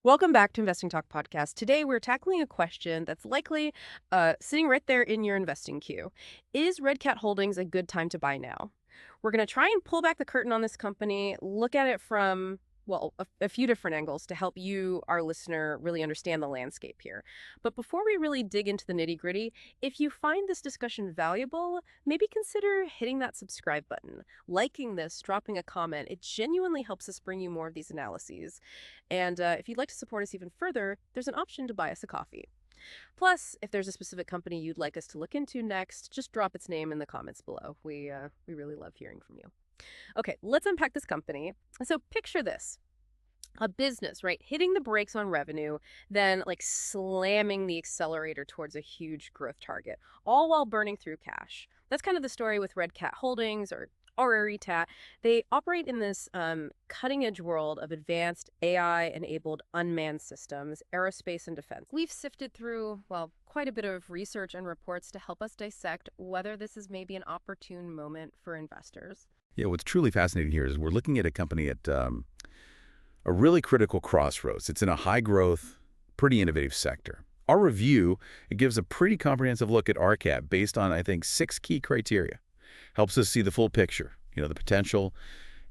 Welcome back to Investing Talk Podcast. Today, we're tackling a question that's likely sitting right there in your investing queue. Is Red Cat Holdings a good time to buy now? We're going to try and pull back the curtain on this company, look at it from, well, a few different angles to help you, our listener, really understand the landscape here. But before we really dig into the nitty-gritty, if you find this discussion valuable, maybe consider hitting that subscribe button, liking this, dropping a comment. It genuinely helps us bring you more of these analyses. And if you'd like to support us even further, there's an option to buy us a coffee. Plus, if there's a specific company you'd like us to look into next, just drop its name in the comments below. We really love hearing from you. Okay, let's unpack this company. So picture this. A business, right? Hitting the brakes on revenue, then like slamming the accelerator towards a huge growth target, all while burning through cash. That's kind of the story with Red Cat Holdings or RCAT. They operate in this cutting-edge world of advanced AI-enabled unmanned systems, aerospace, and defense. We've sifted through, well, quite a bit of research and reports to help us dissect whether this is maybe an opportune moment for investors. Yeah, what's truly fascinating here is we're looking at a company at a really critical crossroads. It's in a high-growth, pretty innovative sector. Our review, it gives a pretty comprehensive look at RCAT based on, I think, 6 key criteria. Helps us see the full picture, the potential,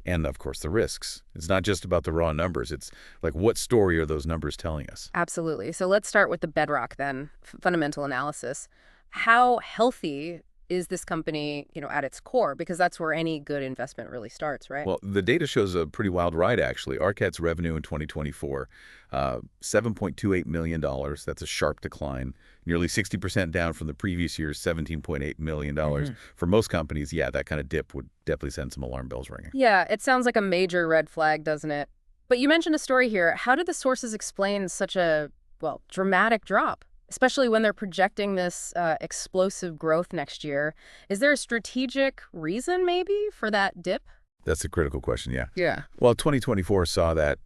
and of course the risks. It's not just about the raw numbers. It's like, what story are those numbers telling us? Absolutely. So let's start with the bedrock then, fundamental analysis. How healthy is this company, at its core? Because that's where any good investment really starts, right? Well, the data shows a pretty wild ride, actually. RCAT's revenue in 2024, $7.28 million. That's a sharp decline, nearly 60% down from the previous year's $17.8 million. For most companies, yeah, that kind of dip would definitely send some alarm bells ringing. Yeah, it sounds like a major red flag, doesn't it? But you mentioned a story here. How did the sources explain such a, well, dramatic drop? Especially when they're projecting this explosive growth next year. Is there a strategic reason, maybe, for that dip? That's a critical question, yeah. Yeah. Well, 2024 saw that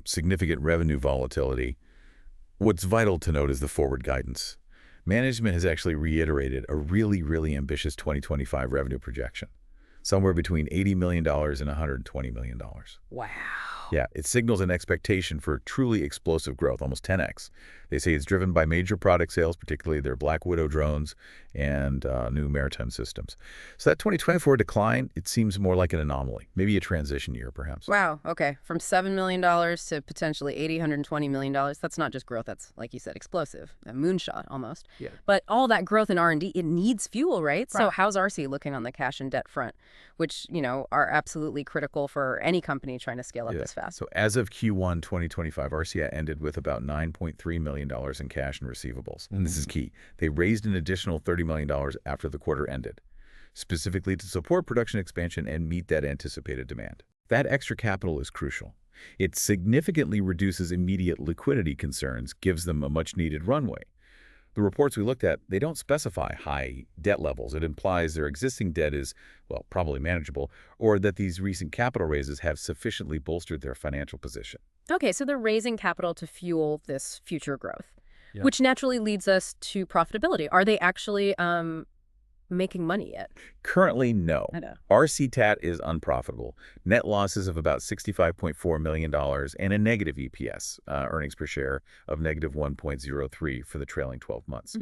significant revenue volatility. What's vital to note is the forward guidance. Management has actually reiterated a really, really ambitious 2025 revenue projection, somewhere between $80 million and $120 million. Wow. Yeah, it signals an expectation for truly explosive growth, almost 10x. They say it's driven by major product sales, particularly their Black Widow drones and new maritime systems. So that 2024 decline, it seems more like an anomaly, maybe a transition year, perhaps. Wow. Okay. From $7 million to potentially $120 million. That's not just growth. That's, like you said, explosive. A moonshot almost. Yeah. But all that growth in R&D, it needs fuel, right? So how's RC looking on the cash and debt front, which, are absolutely critical for any company trying to scale up this fast? So as of Q1 2025, RCAT ended with about $9.3 million in cash and receivables. And this is key. They raised an additional $30 million after the quarter ended, specifically to support production expansion and meet that anticipated demand. That extra capital is crucial. It significantly reduces immediate liquidity concerns, gives them a much-needed runway. The reports we looked at, they don't specify high debt levels. It implies their existing debt is, well, probably manageable, or that these recent capital raises have sufficiently bolstered their financial position. Okay, so they're raising capital to fuel this future growth, Yeah. which naturally leads us to profitability. Are they actually making money yet? Currently, no. I know. RCAT is unprofitable. Net losses of about $65.4 million and a negative EPS, earnings per share, of negative 1.03 for the trailing 12 months.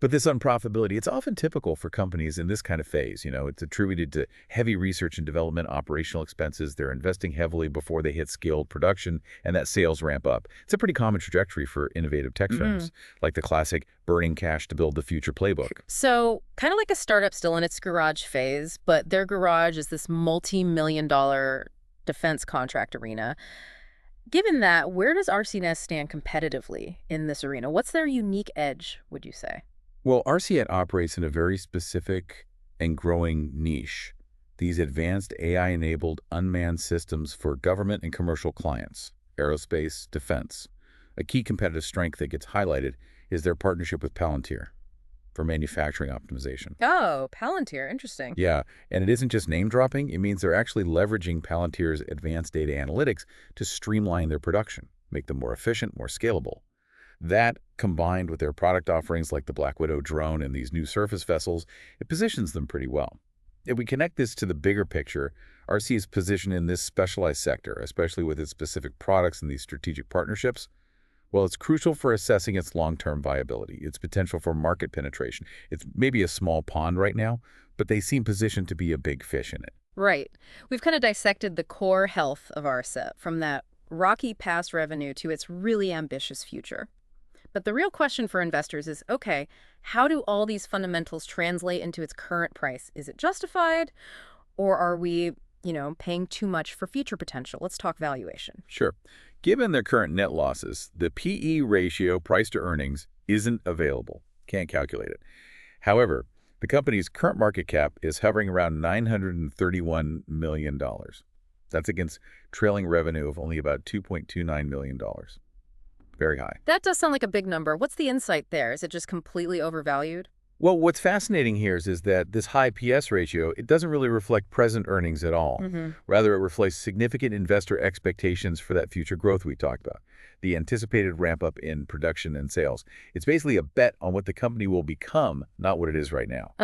But this unprofitability, it's often typical for companies in this kind of phase. It's attributed to heavy research and development, operational expenses. They're investing heavily before they hit scaled production, and that sales ramp up. It's a pretty common trajectory for innovative tech firms, like the classic burning cash to build the future playbook. So kind of like a startup still in its garage phase, but their garage is this multi-million-dollar defense contract arena. Given that, where does RCNet stand competitively in this arena? What's their unique edge, would you say? Well, RCAT operates in a very specific and growing niche. These advanced AI-enabled unmanned systems for government and commercial clients, aerospace, defense. A key competitive strength that gets highlighted is their partnership with Palantir for manufacturing optimization. Oh, Palantir. Interesting. Yeah, and it isn't just name dropping. It means they're actually leveraging Palantir's advanced data analytics to streamline their production, make them more efficient, more scalable. That, combined with their product offerings like the Black Widow drone and these new surface vessels, it positions them pretty well. If we connect this to the bigger picture, RC is positioned in this specialized sector, especially with its specific products and these strategic partnerships. Well, it's crucial for assessing its long-term viability, its potential for market penetration. It's maybe a small pond right now, but they seem positioned to be a big fish in it. Right. We've kind of dissected the core health of RSET from that rocky past revenue to its really ambitious future. But the real question for investors is, okay, how do all these fundamentals translate into its current price? Is it justified, or are we, paying too much for future potential? Let's talk valuation. Sure. Given their current net losses, the PE ratio, price to earnings, isn't available. Can't calculate it. However, the company's current market cap is hovering around $931 million. That's against trailing revenue of only about $2.29 million. Very high. That does sound like a big number. What's the insight there? Is it just completely overvalued? Well, what's fascinating here is that this high PS ratio, it doesn't really reflect present earnings at all. Rather, it reflects significant investor expectations for that future growth we talked about, the anticipated ramp-up in production and sales. It's basically a bet on what the company will become, not what it is right now.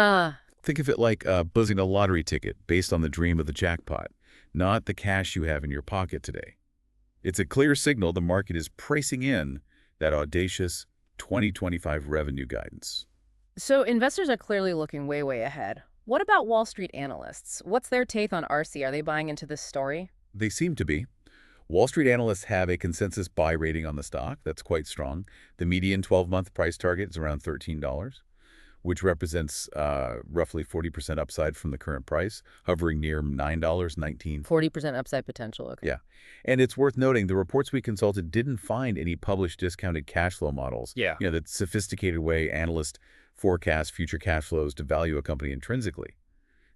Think of it like buzzing a lottery ticket based on the dream of the jackpot, not the cash you have in your pocket today. It's a clear signal the market is pricing in that audacious 2025 revenue guidance. So investors are clearly looking way, way ahead. What about Wall Street analysts? What's their take on RC? Are they buying into this story? They seem to be. Wall Street analysts have a consensus buy rating on the stock that's quite strong. The median 12-month price target is around $13, which represents roughly 40% upside from the current price, hovering near $9.19. 40% upside potential, okay. Yeah. And it's worth noting the reports we consulted didn't find any published discounted cash flow models. Yeah. That sophisticated way analysts forecast future cash flows to value a company intrinsically.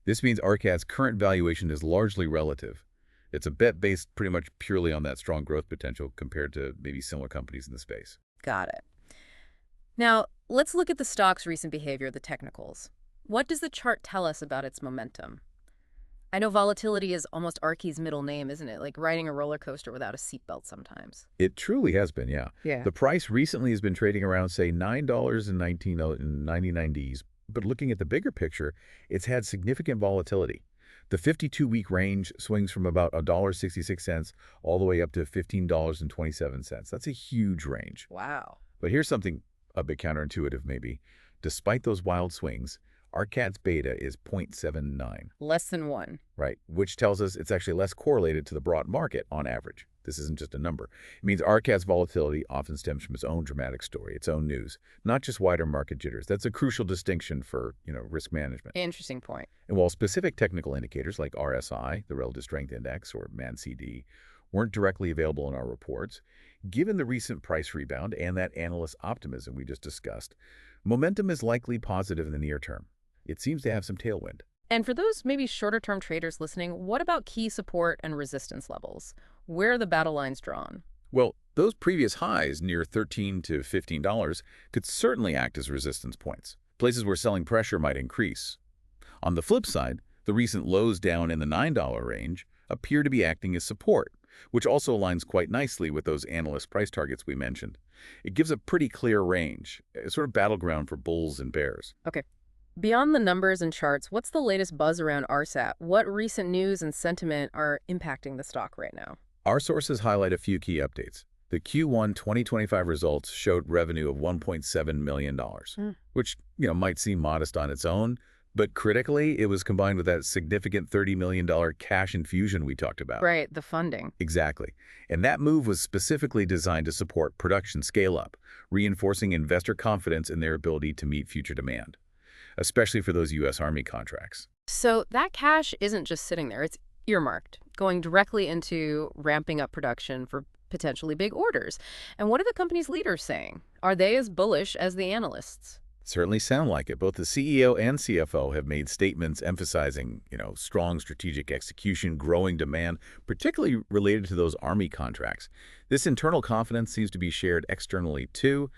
This means RCAT's current valuation is largely relative. It's a bet based pretty much purely on that strong growth potential compared to maybe similar companies in the space. Got it. Now, let's look at the stock's recent behavior, the technicals. What does the chart tell us about its momentum? I know volatility is almost Arky's middle name, isn't it? Like riding a roller coaster without a seatbelt sometimes. It truly has been, yeah. Yeah. The price recently has been trading around, say, $9.99, but looking at the bigger picture, it's had significant volatility. The 52-week range swings from about $1.66 all the way up to $15.27. That's a huge range. Wow. But here's something a bit counterintuitive, maybe. Despite those wild swings, RCAT's beta is 0.79. Less than 1. Right, which tells us it's actually less correlated to the broad market on average. This isn't just a number. It means RCAT's volatility often stems from its own dramatic story, its own news, not just wider market jitters. That's a crucial distinction for, risk management. Interesting point. And while specific technical indicators like RSI, the Relative Strength Index, or MANCD, weren't directly available in our reports, given the recent price rebound and that analyst optimism we just discussed, momentum is likely positive in the near term. It seems to have some tailwind. And for those maybe shorter-term traders listening, what about key support and resistance levels? Where are the battle lines drawn? Well, those previous highs near $13 to $15 could certainly act as resistance points, places where selling pressure might increase. On the flip side, the recent lows down in the $9 range appear to be acting as support, which also aligns quite nicely with those analyst price targets we mentioned. It gives a pretty clear range, a sort of battleground for bulls and bears. Okay. Beyond the numbers and charts, what's the latest buzz around RSAT? What recent news and sentiment are impacting the stock right now? Our sources highlight a few key updates. The Q1 2025 results showed revenue of $1.7 million, which might seem modest on its own, but critically, it was combined with that significant $30 million cash infusion we talked about. Right, the funding. Exactly. And that move was specifically designed to support production scale-up, reinforcing investor confidence in their ability to meet future demand, especially for those U.S. Army contracts. So that cash isn't just sitting there. It's earmarked, going directly into ramping up production for potentially big orders. And what are the company's leaders saying? Are they as bullish as the analysts? Certainly sound like it. Both the CEO and CFO have made statements emphasizing, strong strategic execution, growing demand, particularly related to those Army contracts. This internal confidence seems to be shared externally too.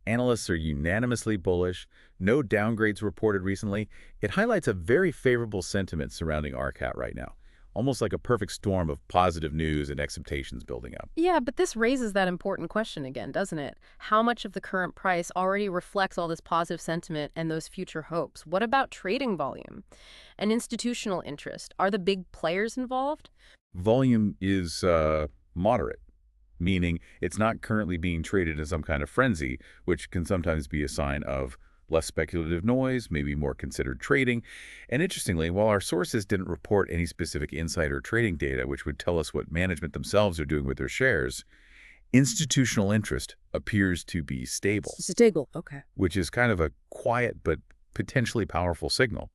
Analysts are unanimously bullish. No downgrades reported recently. It highlights a very favorable sentiment surrounding RCAT right now, almost like a perfect storm of positive news and expectations building up. Yeah, but this raises that important question again, doesn't it? How much of the current price already reflects all this positive sentiment and those future hopes? What about trading volume and institutional interest? Are the big players involved? Volume is moderate. meaning it's not currently being traded in some kind of frenzy, which can sometimes be a sign of less speculative noise, maybe more considered trading. And interestingly, while our sources didn't report any specific insider trading data, which would tell us what management themselves are doing with their shares, institutional interest appears to be stable, Stable. Okay. which is kind of a quiet but potentially powerful signal.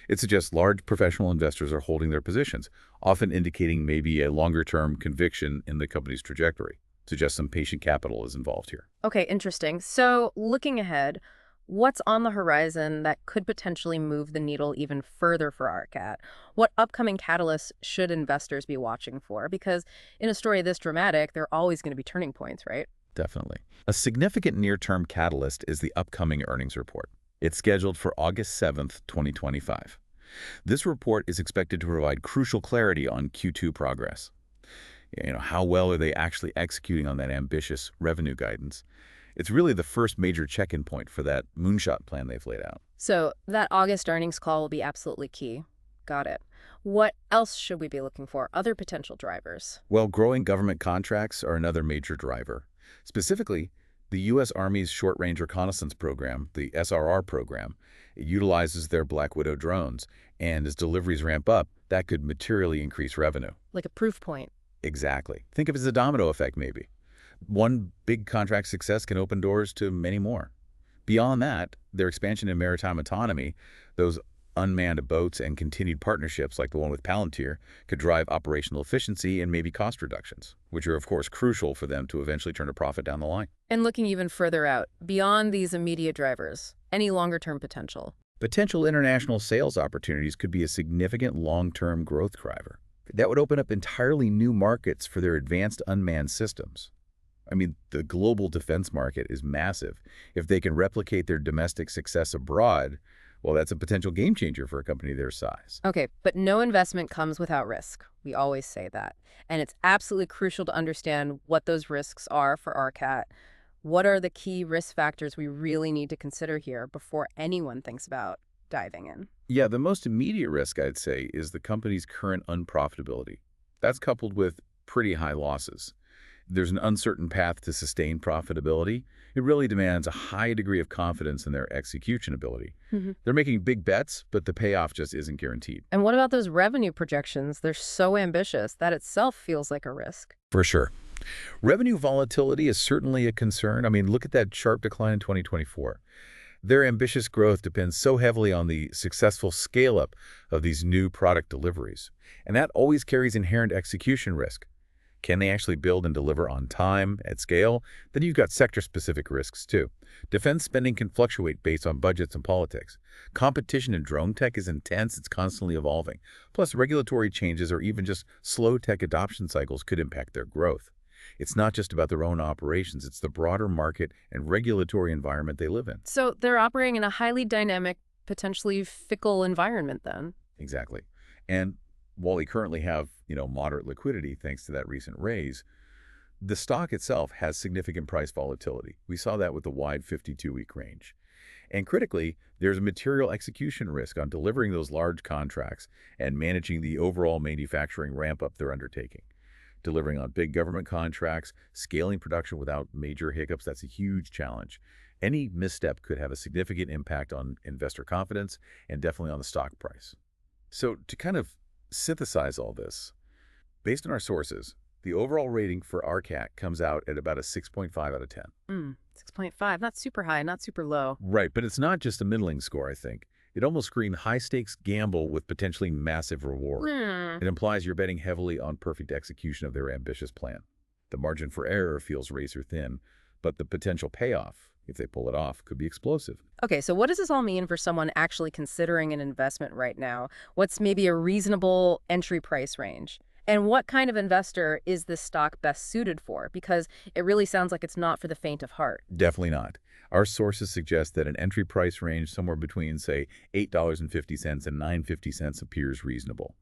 It suggests large professional investors are holding their positions, often indicating maybe a longer-term conviction in the company's trajectory. Suggests some patient capital is involved here. Okay, interesting. So looking ahead, what's on the horizon that could potentially move the needle even further for RCAT? What upcoming catalysts should investors be watching for? Because in a story this dramatic, there are always going to be turning points, right? Definitely. A significant near-term catalyst is the upcoming earnings report. It's scheduled for August 7th, 2025. This report is expected to provide crucial clarity on Q2 progress. How well are they actually executing on that ambitious revenue guidance? It's really the first major check-in point for that moonshot plan they've laid out. So that August earnings call will be absolutely key. Got it. What else should we be looking for? Other potential drivers? Well, growing government contracts are another major driver. Specifically, the U.S. Army's Short-Range Reconnaissance Program, the SRR program, it utilizes their Black Widow drones, and as deliveries ramp up, that could materially increase revenue. Like a proof point. Exactly. Think of it as a domino effect, maybe. One big contract success can open doors to many more. Beyond that, their expansion in maritime autonomy, those unmanned boats and continued partnerships like the one with Palantir, could drive operational efficiency and maybe cost reductions, which are, of course, crucial for them to eventually turn a profit down the line. And looking even further out, beyond these immediate drivers, any longer-term potential? Potential international sales opportunities could be a significant long-term growth driver. That would open up entirely new markets for their advanced unmanned systems. I mean, the global defense market is massive. If they can replicate their domestic success abroad, well, that's a potential game changer for a company their size. Okay, but no investment comes without risk. We always say that. And it's absolutely crucial to understand what those risks are for RCAT. What are the key risk factors we really need to consider here before anyone thinks about diving in? Yeah, the most immediate risk, I'd say, is the company's current unprofitability. That's coupled with pretty high losses. There's an uncertain path to sustained profitability. It really demands a high degree of confidence in their execution ability. They're making big bets, but the payoff just isn't guaranteed. And what about those revenue projections? They're so ambitious. That itself feels like a risk. For sure. Revenue volatility is certainly a concern. I mean, look at that sharp decline in 2024. Their ambitious growth depends so heavily on the successful scale-up of these new product deliveries. And that always carries inherent execution risk. Can they actually build and deliver on time, at scale? Then you've got sector-specific risks, too. Defense spending can fluctuate based on budgets and politics. Competition in drone tech is intense. It's constantly evolving. Plus, regulatory changes or even just slow tech adoption cycles could impact their growth. It's not just about their own operations. It's the broader market and regulatory environment they live in. So they're operating in a highly dynamic, potentially fickle environment then. Exactly. And while they currently have, moderate liquidity thanks to that recent raise, the stock itself has significant price volatility. We saw that with the wide 52-week range. And critically, there's a material execution risk on delivering those large contracts and managing the overall manufacturing ramp-up they're undertaking. Delivering on big government contracts, scaling production without major hiccups, that's a huge challenge. Any misstep could have a significant impact on investor confidence and definitely on the stock price. So to kind of synthesize all this, based on our sources, the overall rating for RCAT comes out at about a 6.5 out of 10. 6.5, not super high, not super low. Right, but it's not just a middling score, I think. It almost screams high-stakes gamble with potentially massive reward. It implies you're betting heavily on perfect execution of their ambitious plan. The margin for error feels razor-thin, but the potential payoff, if they pull it off, could be explosive. Okay, so what does this all mean for someone actually considering an investment right now? What's maybe a reasonable entry price range? And what kind of investor is this stock best suited for? Because it really sounds like it's not for the faint of heart. Definitely not. Our sources suggest that an entry price range somewhere between, say, $8.50 and $9.50 appears reasonable.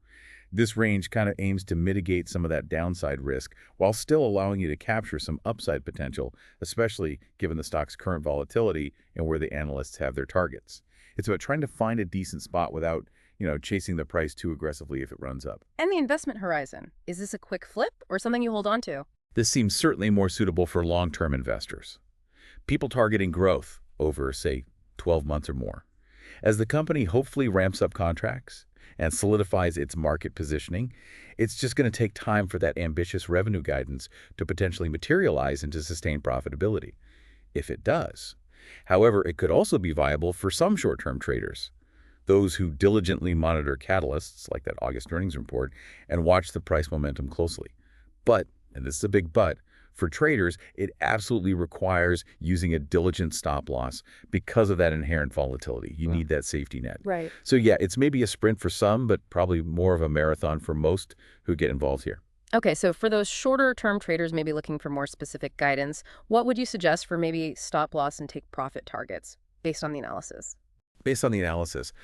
This range kind of aims to mitigate some of that downside risk while still allowing you to capture some upside potential, especially given the stock's current volatility and where the analysts have their targets. It's about trying to find a decent spot without, chasing the price too aggressively if it runs up. And the investment horizon. Is this a quick flip or something you hold on to? This seems certainly more suitable for long-term investors. People targeting growth over, say, 12 months or more. As the company hopefully ramps up contracts and solidifies its market positioning, it's just going to take time for that ambitious revenue guidance to potentially materialize into sustained profitability, if it does. However, it could also be viable for some short-term traders, those who diligently monitor catalysts like that August earnings report and watch the price momentum closely. But, and this is a big but, for traders, it absolutely requires using a diligent stop loss because of that inherent volatility. You need that safety net. Right. So yeah, it's maybe a sprint for some, but probably more of a marathon for most who get involved here. Okay, so for those shorter-term traders maybe looking for more specific guidance, what would you suggest for maybe stop loss and take profit targets based on the analysis? Based on the analysis,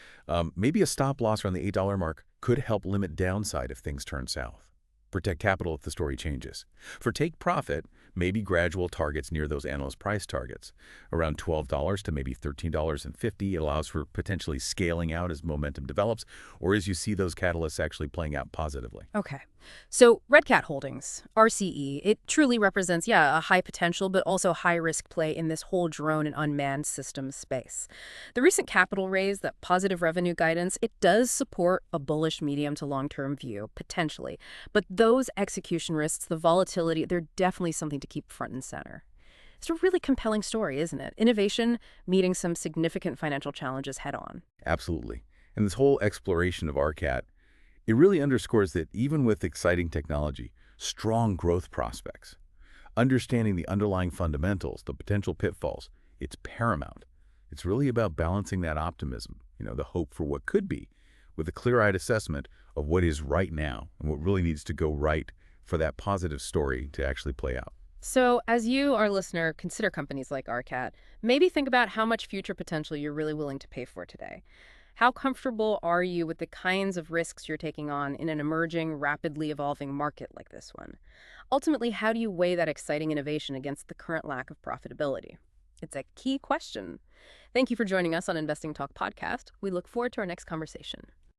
maybe a stop loss around the $8 mark could help limit downside if things turn south. Protect capital if the story changes. For take profit, maybe gradual targets near those analyst price targets. Around $12 to maybe $13.50 allows for potentially scaling out as momentum develops or as you see those catalysts actually playing out positively. Okay. So RedCat Holdings, RCE, it truly represents, yeah, a high potential but also high risk play in this whole drone and unmanned systems space. The recent capital raise, that positive revenue guidance, it does support a bullish medium to long-term view, potentially. But those execution risks, the volatility, they're definitely something to keep front and center. It's a really compelling story, isn't it? Innovation meeting some significant financial challenges head on. Absolutely. And this whole exploration of RCAT, it really underscores that even with exciting technology, strong growth prospects, understanding the underlying fundamentals, the potential pitfalls, it's paramount. It's really about balancing that optimism, the hope for what could be, with a clear-eyed assessment of what is right now and what really needs to go right for that positive story to actually play out. So as you, our listener, consider companies like RCAT, maybe think about how much future potential you're really willing to pay for today. How comfortable are you with the kinds of risks you're taking on in an emerging, rapidly evolving market like this one? Ultimately, how do you weigh that exciting innovation against the current lack of profitability? It's a key question. Thank you for joining us on Investing Talk podcast. We look forward to our next conversation.